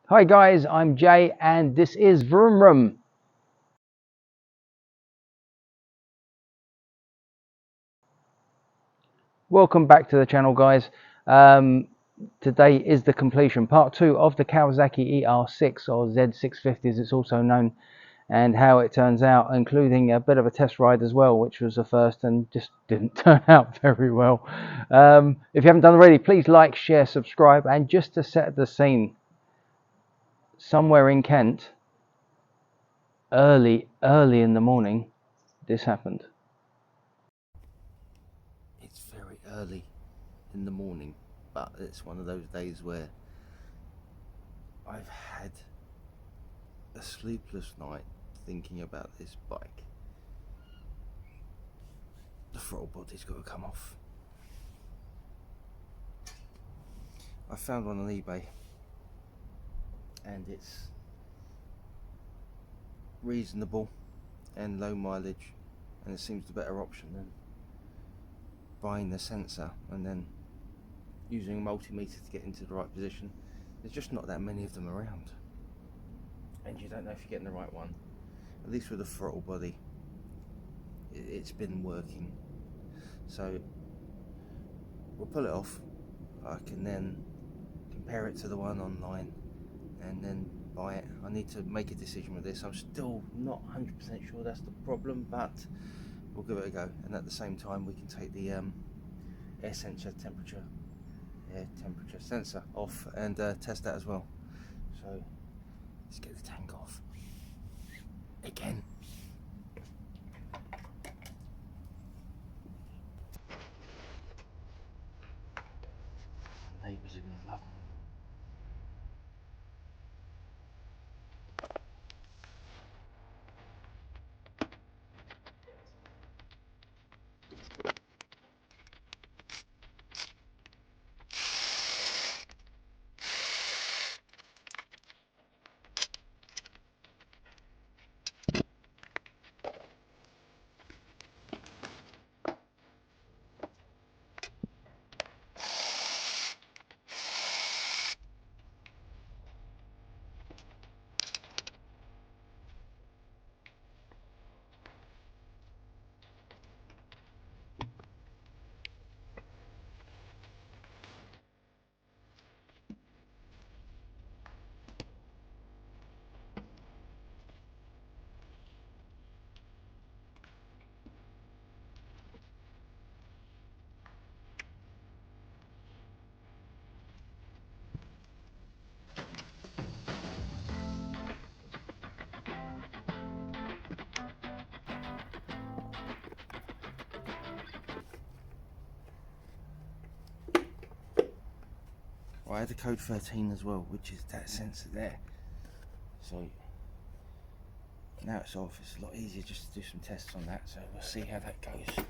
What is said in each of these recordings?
Hi guys, I'm Jay and this is Vroom Vroom. Welcome back to the channel guys. Today is the completion, part 2 of the Kawasaki ER6 or Z650 as it's also known, and how it turns out, including a bit of a test ride as well, which was the first and just didn't turn out very well. If you haven't done already, please like, share, subscribe. And just to set the scene, somewhere in Kent, early in the morning, this happened. It's very early in the morning, but it's one of those days where I've had a sleepless night thinking about this bike. The throttle body's got to come off. I found one on eBay and it's reasonable and low mileage, and it seems the better option than buying the sensor and then using a multimeter to get into the right position. There's just not that many of them around, and you don't know if you're getting the right one. At least with the throttle body, it's been working. So we'll pull it off. I can then compare it to the one online and then buy it. I need to make a decision with this. I'm still not 100% sure that's the problem, but we'll give it a go. And at the same time, we can take the air temperature sensor off and test that as well. So let's get the tank off again. Neighbours are gonna love me. I had the code 13 as well, which is that sensor there. So now it's off. It's a lot easier just to do some tests on that. So we'll see how that goes.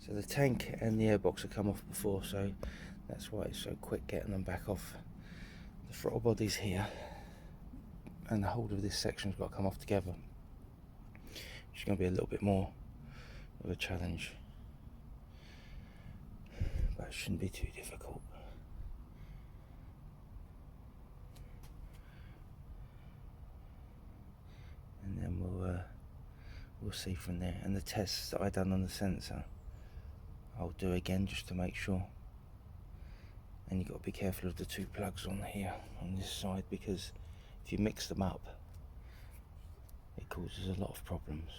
So the tank and the airbox have come off before, so that's why it's so quick getting them back off. The throttle body's here, and the whole of this section's got to come off together, which is going to be a little bit more of a challenge, but it shouldn't be too difficult. And then we'll see from there. And the tests that I done on the sensor, I'll do again just to make sure. And you've got to be careful of the two plugs on here on this side, because if you mix them up, it causes a lot of problems.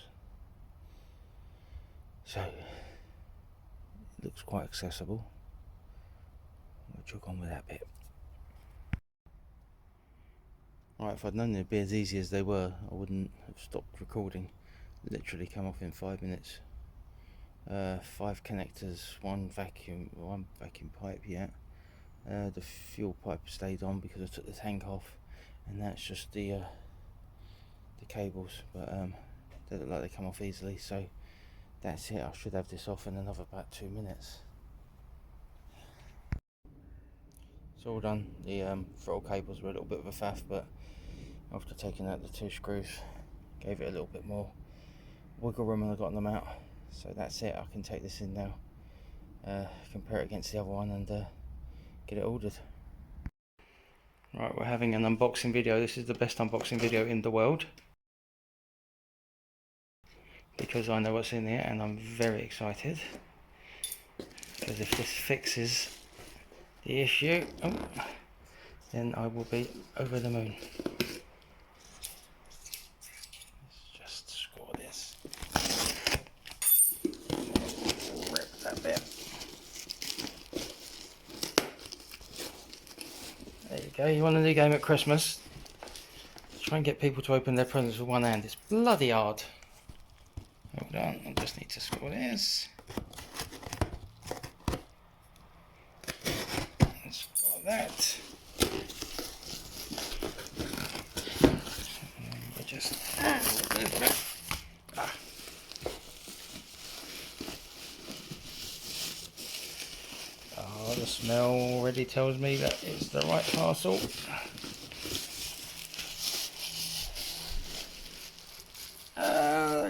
So it looks quite accessible. We'll jog on with that bit. Right, if I'd known they'd be as easy as they were, I wouldn't have stopped recording. Literally come off in 5 minutes. 5 connectors, one vacuum pipe. Yeah. The fuel pipe stayed on because I took the tank off, and that's just the the cables, but they look like they come off easily, so that's it. I should have this off in another about 2 minutes. It's all done. The throttle cables were a little bit of a faff, but after taking out the 2 screws, gave it a little bit more wiggle room and I got them out. So that's it. I can take this in now, compare it against the other one, and get it ordered. Right, we're having an unboxing video. This is the best unboxing video in the world, because I know what's in there and I'm very excited, because if this fixes the issue, then I will be over the moon. Let's just score this. Rip that bit. There you go. You want a new game at Christmas? Try and get people to open their presents with one hand. It's bloody hard. Hold on, I just need to score this. Let's score that. And we just Oh, the smell already tells me that it's the right parcel.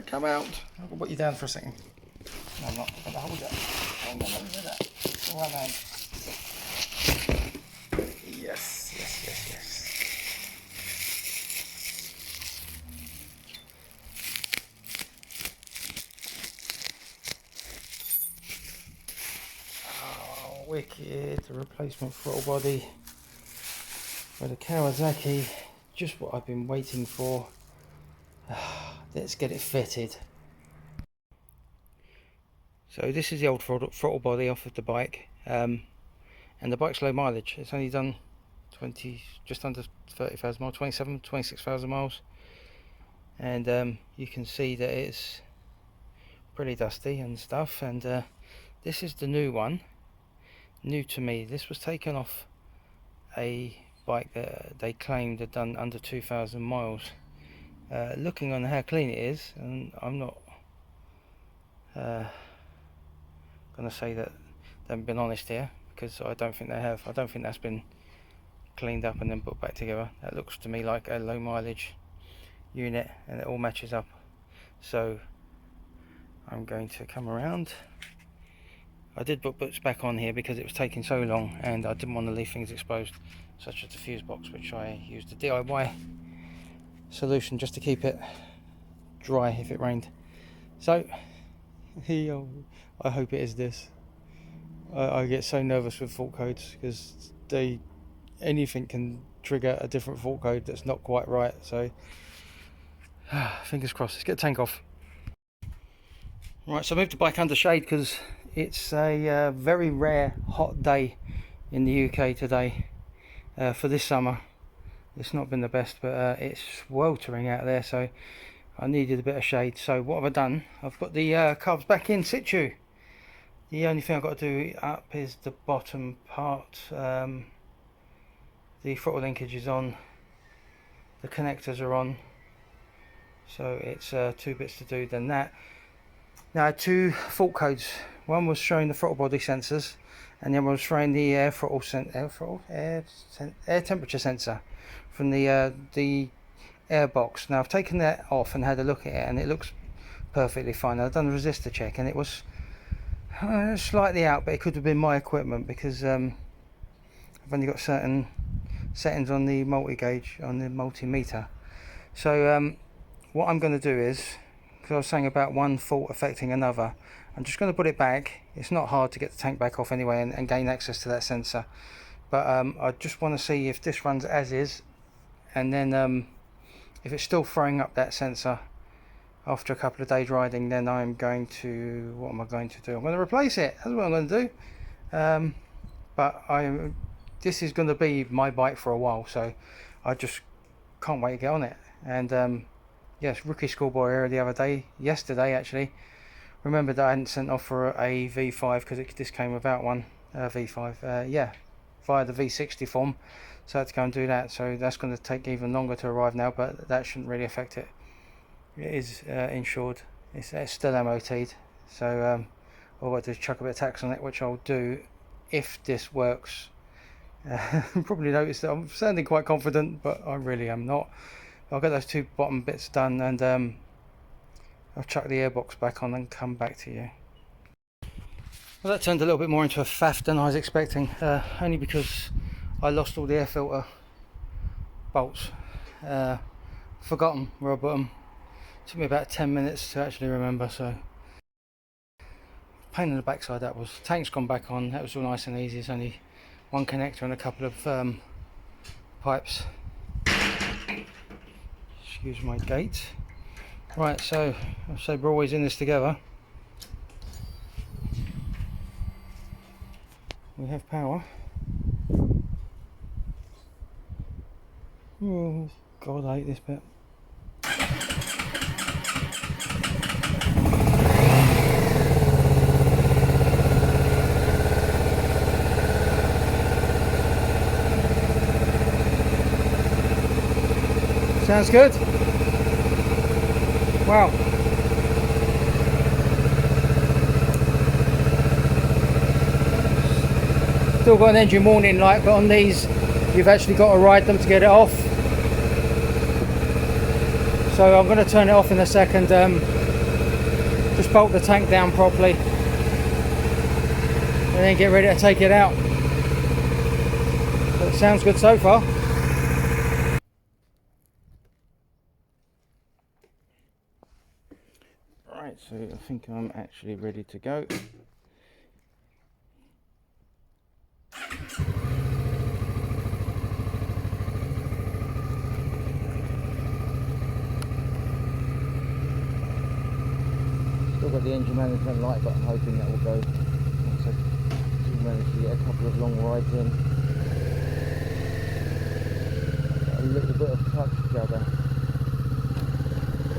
Come out. I'll put you down for a second. No, I'm not going to hold it. Hold on, let me do that. One hand. Yes, yes, yes, yes. Oh, wicked. The replacement throttle body for the Kawasaki. Just what I've been waiting for. Let's get it fitted. So this is the old throttle body off of the bike, and the bike's low mileage. It's only done just under 30,000 miles, 26,000 miles, and you can see that it's pretty dusty and stuff. And this is the new one, new to me. This was taken off a bike that they claimed had done under 2,000 miles. Looking on how clean it is, and I'm not going to say that they haven't been honest here, because I don't think they have. I don't think that's been cleaned up and then put back together. That looks to me like a low mileage unit, and it all matches up. So I'm going to come around. I did put boots back on here because it was taking so long, and I didn't want to leave things exposed, such as the fuse box, which I used a DIY solution just to keep it dry if it rained. So I hope it is this. I get so nervous with fault codes, because anything can trigger a different fault code that's not quite right. So fingers crossed. Let's get the tank off. Right, so I moved the bike under shade because it's a very rare hot day in the UK today for this summer. It's not been the best, but it's sweltering out there, so I needed a bit of shade. So what have I done? I've put the carbs back in situ. The only thing I've got to do up is the bottom part. The throttle linkage is on, the connectors are on, so it's 2 bits to do than that. Now I had 2 fault codes. One was showing the throttle body sensors, and the other was showing the air temperature sensor from the air box. Now I've taken that off and had a look at it, and it looks perfectly fine. I've done a resistor check, and it was slightly out, but it could have been my equipment, because I've only got certain settings on the multi-gauge, on the multimeter. So what I'm going to do is, because I was saying about one fault affecting another, I'm just going to put it back. It's not hard to get the tank back off anyway, and gain access to that sensor, but I just want to see if this runs as is, and then if it's still throwing up that sensor after a couple of days riding, then I'm going to, what am I going to do? I'm going to replace it. That's what I'm going to do. But this is going to be my bike for a while, so I just can't wait to get on it. And yes, rookie schoolboy error yesterday actually. Remember that I hadn't sent off for a V5 because this came without one V5. Yeah, via the V60 form. So I had to go and do that. So that's going to take even longer to arrive now, but that shouldn't really affect it. It is insured. It's still MOT'd. So all I've got to do is chuck a bit of tax on it, which I'll do if this works. Probably noticed that I'm sounding quite confident, but I really am not. I'll get those two bottom bits done, and I'll chuck the airbox back on and come back to you. Well, that turned a little bit more into a faff than I was expecting, only because I lost all the air filter bolts. Forgot them where I put them. Took me about 10 minutes to actually remember, so pain in the backside that was. Tank's gone back on, that was all nice and easy. It's only one connector and a couple of pipes. Excuse my gate. Right, so we're always in this together. We have power. Oh God, I hate this bit. Sounds good? Wow. Still got an engine warning light, but on these you've actually got to ride them to get it off. So I'm going to turn it off in a second, just bolt the tank down properly and then get ready to take it out. But it sounds good so far. Right, so I think I'm actually ready to go. Still got the engine management light, but I'm hoping that will go once I do manage to get a couple of long rides in. A little bit of clutch jugger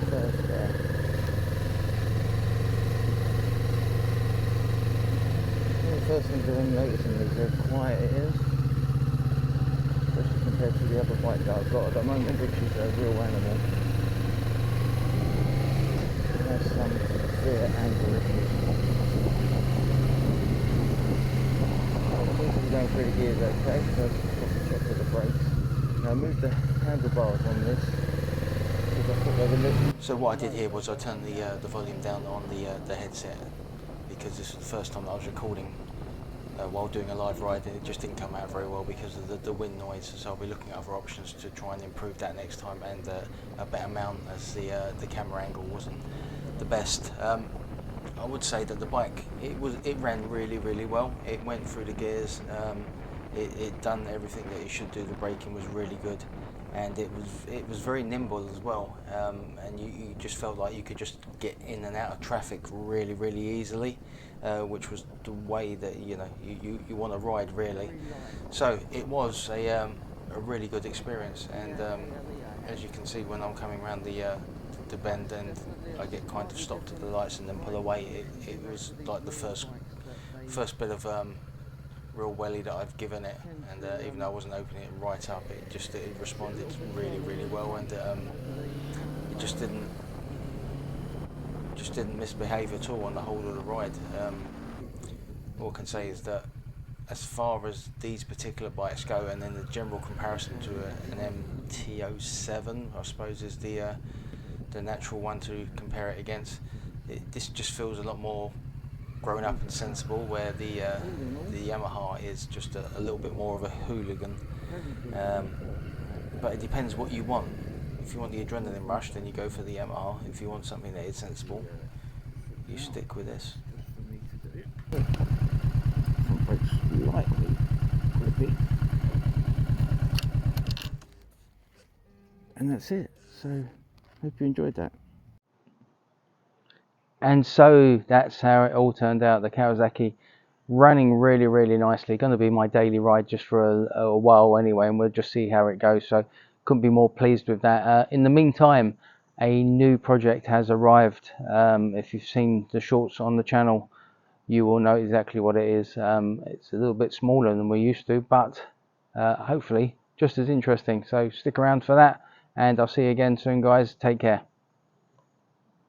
first there. One of the first things I'm noticing is how quiet it is, especially compared to the other bike that I've got at the moment, which is a real animal. It has some severe angle issues. Seems to be going through the gears okay, so I've got to check with the brakes. Now I moved the handlebars on this because I thought they were little. So what I did here was I turned the volume down on the headset, because this was the first time that I was recording while doing a live ride, and it just didn't come out very well because of the wind noise. So I'll be looking at other options to try and improve that next time, and a better mount, as the camera angle wasn't the best. I would say that the bike, it ran really well. It went through the gears. It done everything that it should do. The braking was really good, and it was very nimble as well. And you just felt like you could just get in and out of traffic really easily, which was the way that you want to ride really. So it was a really good experience, and as you can see, when I'm coming around the bend and I get kind of stopped at the lights and then pull away, it was like the first bit of real welly that I've given it, and even though I wasn't opening it right up, it responded really well, and it just didn't misbehave at all on the whole of the ride. All I can say is that as far as these particular bikes go, and then the general comparison to an MT-07, I suppose, is the natural one to compare it against. This just feels a lot more grown up and sensible, where the Yamaha is just a little bit more of a hooligan. But it depends what you want. If you want the adrenaline rush, then you go for the Yamaha. If you want something that is sensible, you stick with this. Front brakes slightly grippy. And that's it. So hope you enjoyed that. And so that's how it all turned out. The Kawasaki running really nicely. Going to be my daily ride just for a while anyway, and we'll just see how it goes. So couldn't be more pleased with that. In the meantime, a new project has arrived. If you've seen the shorts on the channel, you will know exactly what it is. It's a little bit smaller than we're used to, but hopefully just as interesting. So stick around for that, and I'll see you again soon, guys. Take care.